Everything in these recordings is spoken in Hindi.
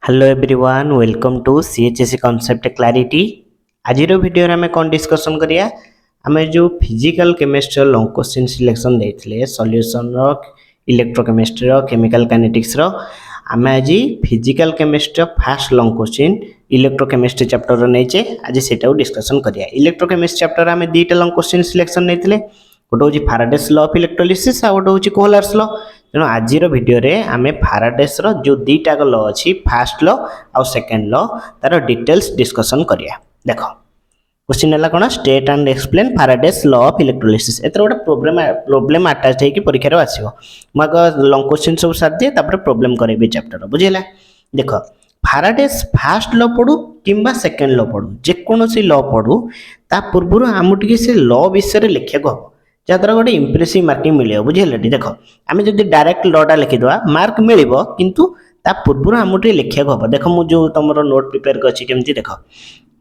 Hello everyone welcome to CHSC concept clarity. आज वीडियो रे हमें कौन डिस्कशन करिया हमें जो physical chemistry long question selection देथिले सॉल्यूशन रो इलेक्ट्रोकेमिस्ट्री रो केमिकल काइनेटिक्स रो हमें आज physical chemistry first long question electrochemistry chapter रो नेचे आज सेटा डिस्कशन करिया। इलेक्ट्रोकेमिस्ट्री चैप्टर हमें दीटा लॉन्ग क्वेश्चन सिलेक्शन नेथिले गोटे हूँ फाराडेस लॉ ऑफ इलेक्ट्रोलिसिस आ गोटे हूँ कोहलर्स लॉ। तेणु आज वीडियो रे आमे फाराडेस रो जो दीटा लॉ अच्छी फास्ट लॉ आउ सेकेंड लॉ तार डिटेल्स डिस्कशन करिया। देखो क्वेश्चन है कौन state and explain Faraday's law of electrolysis एतर गोटे प्रॉब्लम अटैच होगी परीक्षा रे आसीबो। म लॉन्ग क्वेश्चन सब साथ दिए तापर प्रॉब्लम करेबी चैप्टर बुझिला। देखो फाराडेस फास्ट लॉ पढ़ू किंबा सेकेंड लॉ पढ़ू जेकोसी लॉ पढ़ू ता पूर्व आम टे से लॉ विषय लिखा हम जहाँद्वारा गोटे इंप्रेसिव मार्किंग मिले बुझे। देख आम जो डायरेक्ट लॉटा लिखिदे मार्क मिल किंतु ता पूर्व आम टे लिखा हम। देख मुझे तुम नोट प्रिपेयर कर देख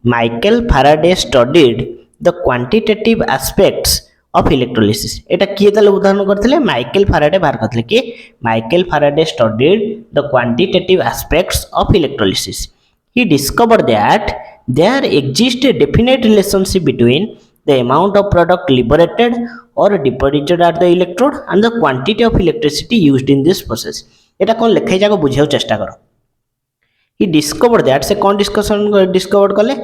Michael Faraday studied the quantitative aspects of electrolysis एटा किए ताले उदाहरण करथिले माइकल फाराडे बाहर करथिले कि Michael Faraday studied the quantitative aspects of electrolysis. He discovered that there exists a definite relationship between the amount of product liberated or deposited at the electrode and the quantity of electricity used in this process। एटा कौन लिखाई जाको बुझाओ चेष्टा करो। He discovered that से कौन डिस्कवर कले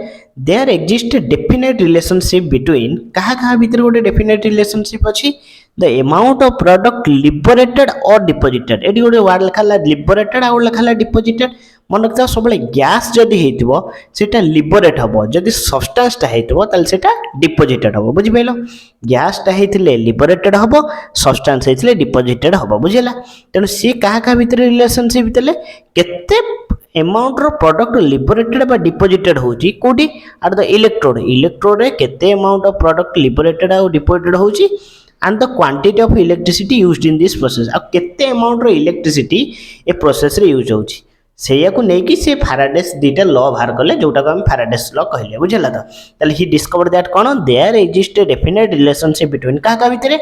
there exists a definite relationship between कहा कहा भीतर गोटे definite relationship अच्छी the amount of product liberated or deposited eighty गोटे वर्ड लिखाला liberated आ लिखाला deposited। मन रखता सब गैस जदि हेतिबो सेटा लिबरेट हबो जदि सब्सटेंस ता हेतिबो ताल सेटा डिपोजिटेड हबो बुझिबेलो। गैस ता हेतिले लिबरेटेड हबो सब्सटेंस हेतिले डिपोजिटेड हबो बुझिला। तेनु सी काहा का भीतर रिलेशनशिप भितले केते अमाउंट रो प्रोडक्ट लिबरेटेड बा डिपोजिटेड होची कोडी एट द इलेक्ट्रोड रे केते अमाउंट ऑफ प्रोडक्ट लिबरेटेड आ डिपोजिटेड होची and the quantity of electricity used in this process आ केते अमाउंट रो इलेक्ट्रिसिटी ए प्रोसेस रे यूज होची सेया को नहीं कि से फाराडेस दीटा लॉ बाहर कले जोटा को हम फाराडेस लॉ कहले बुझला। तो ताले ही डिस्कवर दैट कोन there exist a definite relationship between का भितरे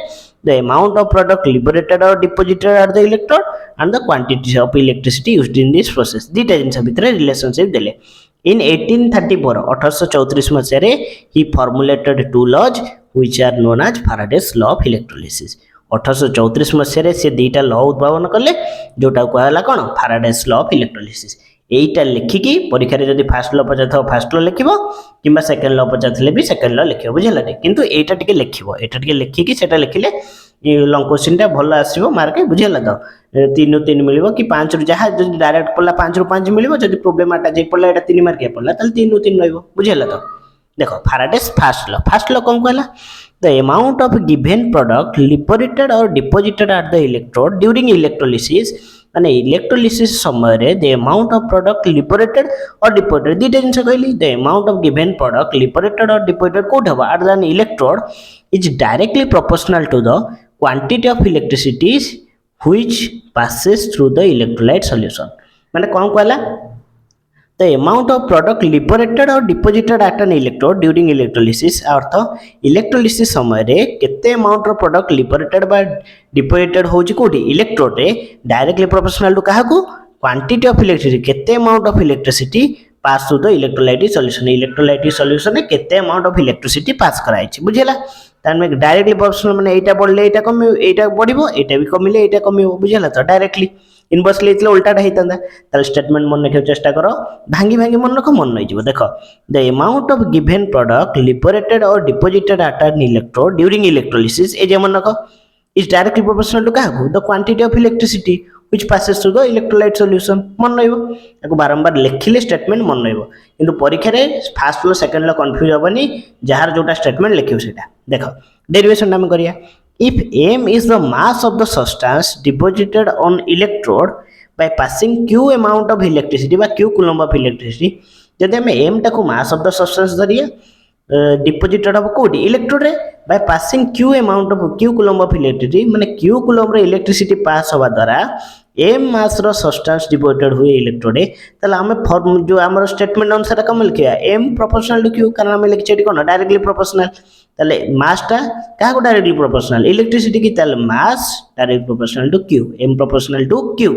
the amount of product liberated or deposited at the electrode and the quantity of electricity used in this process दीटा जिंस भितरे रिलेशनशिप देले। इन 1834 मसिया रे he formulated two laws which are known as Faraday's law of electrolysis. 1834 मसीह से दीटा लॉ उद्भावन कले जोटा कहला कौन फाराडेस लॉ ऑफ इलेक्ट्रोलिसिस। एटा लिखिकी परीक्षा रे जदि फास्ट लॉ पचाथ फास्ट लॉ लिखिबो किंबा सेकंड लॉ पचाथले भी सेकंड लॉ लिखिबो बुझला। किंतु एटा टिके लिखिबो एटा टिके लिखिकी सेटा लिखिले लॉन्ग क्वेश्चन टा भलो आसीबो मार्क बुझला। तो 3 ରୁ 3 मिलिबो कि 5 ରୁ जहा जदि डायरेक्ट पडला 5 ରୁ 5 मिलिबो जदि प्रॉब्लम आटा जे पडला एटा 3 मार्क पडला ताले 3 ରୁ 3 रहइबो बुझला। तो देखो फाराडेस फास्ट लॉ कौन कहला the amount of given product liberated or deposited at the electrode during electrolysis माने इलेक्ट्रोलिसिस समय रे the amount of product liberated or deposited दीटा जिंस कहली the amount of given product liberated or deposited code हबा at the electrode is directly proportional to the quantity of electricity which passes through the electrolyte solution। माने कौन कहला the amount of product liberated or deposited at an electrode during electrolysis earth electrolysis समय रे केते अमाउंट रो प्रोडक्ट लिबरेटेड बा डिपोजिटेड होची कोठी इलेक्ट्रोड रे डायरेक्टली प्रोपोर्शनल टू काहा को क्वांटिटी ऑफ इलेक्ट्रिसिटी केते amount of electricity pass through the electrolyte solution रे केते अमाउंट ऑफ इलेक्ट्रिसिटी पास कराई छी बुझिला। तान में डायरेक्टली प्रोपोर्शनल माने एटा बढ़ले एटा कम एटा बढ़िबो एटा भी कमिले एटा कमिबो बुझिला। तो डायरेक्टली इनवर्सली इतले उल्टाटा हेतंदा ताल स्टेटमेंट मन रखियो चेष्टा करो भांगी मन रखो मन नहीं जीवो। देखो the amount of given product liberated or deposited at an electrode during electrolysis ए जे मन रखो इज डायरेक्टली प्रोपोर्शनल टू काहा the quantity of electricity which passes through the electrolyte solution मन रहइबो। एको बारंबार लिखिले स्टेटमेंट मन रहइबो किंतु परीक्षा रे first law second law confuse होबनी जहार जोटा स्टेटमेंट लिखियो सेटा। देखो डेरिवेशन नाम करिया if m is the mass of the substance deposited on electrode by passing q amount of electricity by q coulomb of electricity जदि हम m टाको mass of the substance धरिया डिपोजिटेड हम कोडी इलेक्ट्रोड रे by passing q amount of q coulomb of electricity माने q coulomb रे इलेक्ट्रिसिटी पास होबा द्वारा m मास रो सब्सटेंस डिपोजिटेड हुए इलेक्ट्रोड रे तले हम फॉर्म जो हमर स्टेटमेंट अनुसार कम लिखिया m प्रोपोर्शनल टू q कारण हम लिखिछेटी कोन डायरेक्टली प्रोपोर्शनल ताले मास टा का को डायरेक्टली प्रोपोर्शनल इलेक्ट्रिसिटी की ताले mass directly proportional to q m proportional to q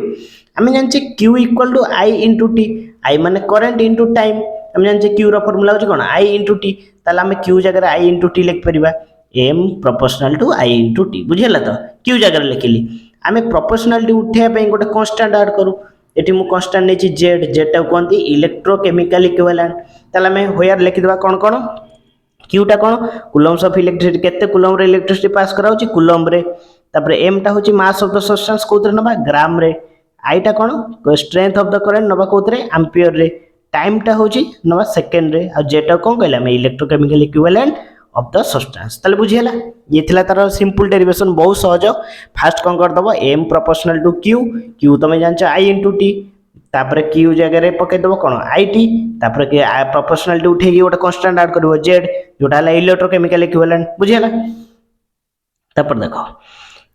आम जाने Q equal to I into T I माने करेन्ट इंटू टाइम आम जाने क्यू फर्मूला हूँ कौन आई इंटू टी ताल आम क्यू जगह आई इंटू टी लिखिपर M proportional to I into T बुझीगला तो क्यू जगह लिखिली आम प्रोपोर्शनालिटी उठाई गोटे कन्स्टांट ऐड करूँ ये मुझे कन्स्टांट नहीं जेड जेड टाक कहते इलेक्ट्रोकेमिकल इक्विवेलेंट ताल आम होयर लिखिदेवा कौन कौन क्यूटा कौन कूलम्स ऑफ इलेक्ट्रिसिटी केते कूलम रे इलेक्ट्रिसिटी पास कराउची कूलम रे तापरे एम टा होची मास ऑफ द सब्सटेंस कोतरे नबा ग्राम रे आई टा कौन स्ट्रेंथ ऑफ द करंट नबा कोतरे एम्पियर रे टाइम टा होची नबा सेकंड रे आ जेटा कौन कहला हम electrochemical equivalent of the substance ताले बुझियला ये थिला तार सिंपल डेरिवेशन बहुत सहज फास्ट कौन कर दबो M proportional to Q Q तमे जानछ आई इनटू टी तापर क्यू जगह रे पके दबो कोन आई टी तापर के प्रोपोर्शनल उठे गोटे कांस्टेंट ऐड करबो जेड जोटा हला इलेक्ट्रोकेमिकल इक्विवेलेंट बुझियला तापर देखो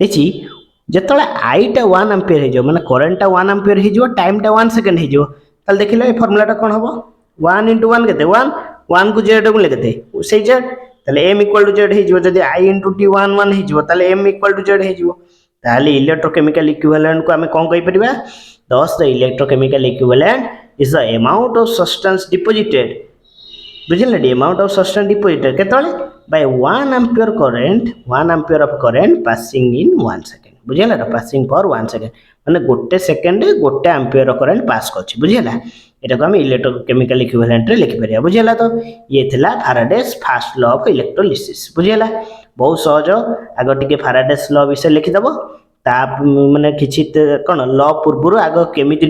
देखि जेतले आई टा 1 एम्पियर हे जो माने करंट टा 1 एम्पियर हे जो टाइम टा 1 सेकंड हे जो ताल देखिलो ए फार्मूला टा कोन हबो 1 * 1 केते 1 1 को जेड को लेकेते सेई जेड ताले m इक्वल टू जेड हे जो जदी i * t 1 1 हे जो ताले m इक्वल टू जेड हे जो ताले इलेक्ट्रोकेमिकल इक्विवेलेंट को हमें कोन कहि परिबा thus the electrochemical equivalent is the amount of substance deposited बुझिले the amount of substance deposited केतले by 1 ampere current 1 ampere of current passing in 1 second बुझिले passing for 1 second माने गोटे सेकंड गोटे एम्पियर करंट पास करछि बुझिला एटा को हम इलेक्ट्रोकेमिकल इक्विवेलेंट रे लिखि परिया बुझिला तो ये थिला Faraday's first law of electrolysis बुझिला बहुत सहज आगो टिके फैराडेस लॉ विषय लिखि दबो ता माने किछि कोन लॉ पूर्वरु आगो केमिति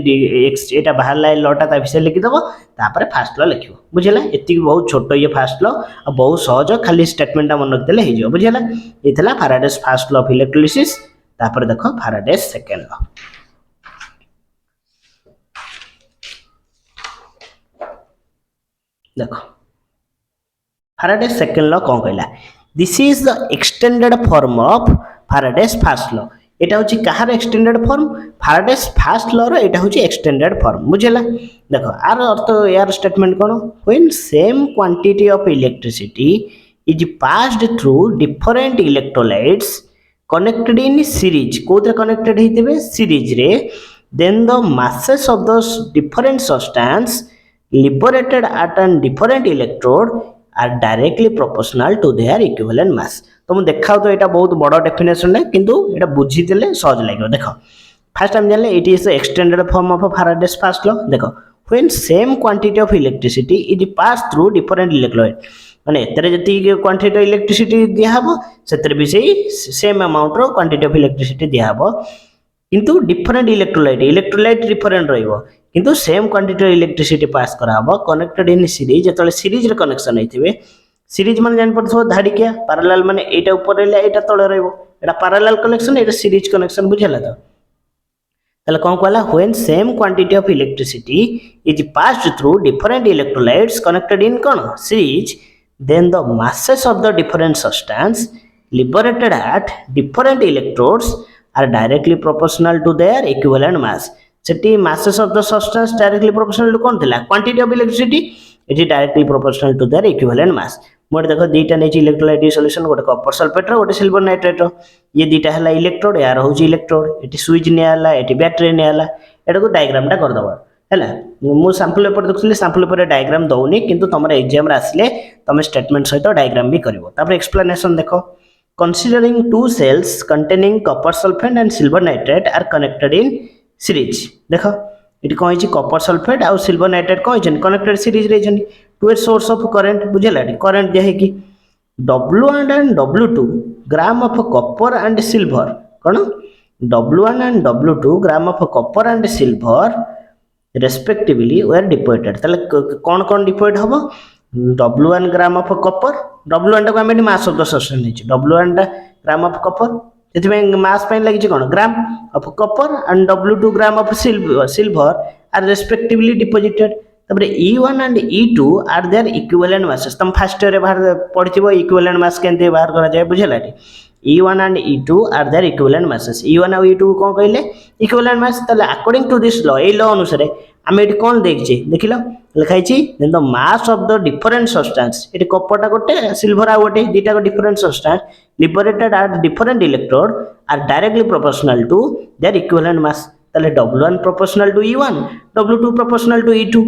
एटा बाहरला लॉ ता विषय लिखि दबो तापर फर्स्ट लॉ लिखिबो बुझिला एति बहुत छोटो ये फर्स्ट लॉ आ बहुत सहज खाली स्टेटमेंट मन रख देले हे जो बुझिला ये थिला Faraday's first law of electrolysis तापर देखो फैराडेस सेकंड लॉ देखो फैराडेस सेकंड लॉ कौन कहला this is the extended form of Faraday's first law एटा होची कहार extended form Faraday's first law रो एटा होची एक्सटेंडेड फॉर्म बुझिला देखो आर अर्थ यार स्टेटमेंट कोन when same quantity of electricity is passed through different electrolytes connected in series कोथरे कनेक्टेड हेतिबे सीरीज रे then the masses of the different substance liberated at a different electrode are directly proportional to their equivalent mass तो मु देखाओ तो एटा बहुत बड़ डेफिनेशन है किंतु एटा बुझी देले सहज लागो देखो फर्स्ट टाइम जानले it is the extended form of Faraday's first law देखो when same quantity of electricity is pass through different electrolyte माने एतरे जति क्वांटिटी ऑफ इलेक्ट्रिसिटी दिया हबो सेतरे भी सेम अमाउंट रो क्वांटिटी ऑफ इलेक्ट्रिसिटी दिया हबो किंतु डिफरेंट इलेक्ट्रोलाइट डिफरेंट रहइबो किंतु same quantity of electricity pass करा हबो कनेक्टेड इन सीरीज जतले सीरीज रे कनेक्शन हेथिबे सीरीज माने जान पड़थो धाड़िकिया पैरेलल माने एटा ऊपर रहला एटा तळे रहइबो एटा पैरेलल कनेक्शन एटा सीरीज कनेक्शन बुझला तो तले कोन कहला when same quantity of electricity is passed through different electrolytes connected in कोन series then the masses of the different substance liberated at different electrodes are directly proportional to their equivalent mass सेटी masses of the substance directly proportional to कोन थिला quantity of electricity it directly proportional to their equivalent mass मोर देखो दीटा नै इलेक्ट्रोलाइट सॉल्यूशन गोटे कॉपर सल्फेट रो गोटे सिल्वर नाइट्रेट रो ये दीटा हला इलेक्ट्रोड यार होची इलेक्ट्रोड एटी स्विच ने हला एटी बैटरी ने हला एटा को डायग्राम टा कर दबा हला मु सैंपल पेपर देखुली सैंपल पेपर डायग्राम दउनी किंतु तमरा एग्जाम रे आसले तमे स्टेटमेंट सहित डायग्राम भी करिवो तापर एक्सप्लेनेशन देखो considering two cells containing copper sulfate and silver nitrate are connected in series देखो इट कोइ छि कॉपर सल्फेट और सिल्वर नाइट्रेट कोइ छि कनेक्टेड सीरीज रे जनी to a source of current बुझला करंट जे है कि W1 and W2 gram of copper and silver कोन W1 and W2 gram of copper and silver respectively were deposited तले कोन कोन डिपोजिट हबो W1 gram of copper W1 को हम मास ऑफ द सब्सटेंस नै छि W1 ग्राम ऑफ कॉपर जेतिमे मास पाइन लागि छि कोन gram of copper and W2 gram of silver are respectively deposited तबरे E1 and E2 are their equivalent masses तुम फर्स्ट रे बाहर पढिथिबो इक्विवेलेंट मास केनते बाहर करा जाय बुझलाटी E1 and E2 are their equivalent masses E1 और E2 कोन कहले इक्विवेलेंट मास तले अकॉर्डिंग टू दिस लॉ ए लॉ अनुसार हम एटी कोन देखछि देखिलो लिखाइ छि then the mass of the different substance एटी कॉपर टा गोटे सिल्वर आ गोटे दीटा को different substance liberated at different electrode are directly proportional to their equivalent mass ताले W1 proportional to E1 W2 proportional to E2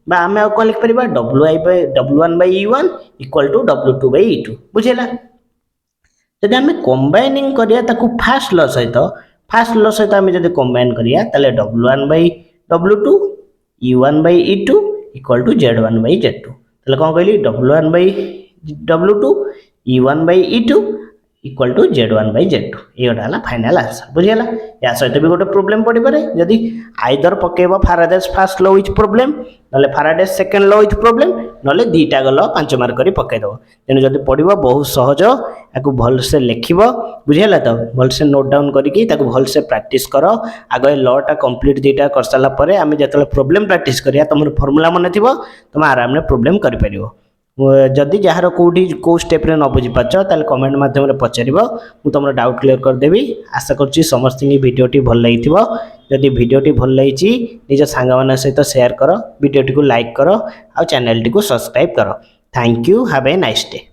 बा आमे कोन लिख परिबा W1 by E1 equal to W2 by E2 बुझेला जदि आमे कंबाइनिंग करिया ताकू फास्ट लॉ सहित आमे जदि कंबाइन करिया ताले W1 by W2 E1 by E2 equal to Z1 by Z2 ताले कोन कहली W1 by W2 E1 by E2 equal to Z1 by Z2 एटा हला फाइनल आंसर बुझियला या सहित भी गोटे प्रॉब्लम पड़ी पारे यदि आइदर पकेबो Faraday's first law with problem नले Faraday's second law with problem नले दीटा लॉ 5 मार्क करी पके दो तेनु जदि पढिबो बहुत सहज याकू भल से लिखिबो बुझियला तो भल से नोट डाउन करिकि ताकू भल से प्रैक्टिस करो आगे लॉ टा कंप्लीट दीटा कर साला परे आमे जतले प्रॉब्लम प्रैक्टिस करिया तमर फार्मूला मन थिबो तुम आराम ने प्रॉब्लम करि परिबो जदि जार कौटी कौ स्टेप न बुझी पाच ताले कमेंट माध्यम रे पचारिबो मु तुम डाउट क्लियर कर देबी आशा करछि समस्त वीडियोटी भल लागिथिबो जदि वीडियोटी भल लागिछि निज सांग मान सहित शेयर करो वीडियोटी को लाइक करो आ चैनल टी को सब्सक्राइब करो thank you have a nice day.